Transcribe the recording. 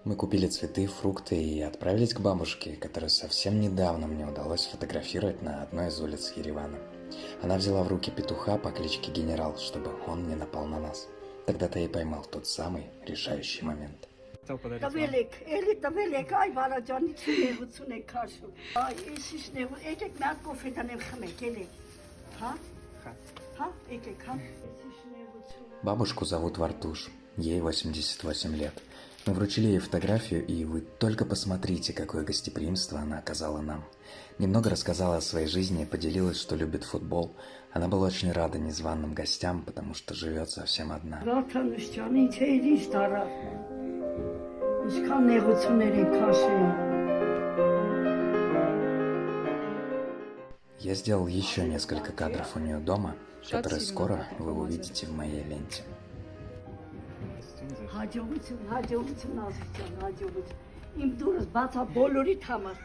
Мы купили цветы, фрукты и отправились к бабушке, которую совсем недавно мне удалось сфотографировать на одной из улиц Еревана. Она взяла в руки петуха по кличке Генерал, чтобы он не напал на нас. Тогда-то я и поймал тот самый решающий момент. Տվելեք, այ բարաջանի ցունեղություն եք քաշում։ Այ իշիշնեղ, եկեք մի հատ կոֆե տանեմ խմեք, ելեք։ Հա? Հա, եկեք, հա։ Бабушку зовут Вартуш, ей 88 лет. Мы вручили ей фотографию, и вы только посмотрите, какое гостеприимство она оказала нам. Немного рассказала о своей жизни и поделилась, что любит футбол. Она была очень рада незваным гостям, потому что живет совсем одна. Я сделал еще несколько кадров у нее дома, которые скоро вы увидите в моей ленте. Հաջողություն, ազիջան, հաջողություն։ Իմ դուրս բացա բոլորի համար։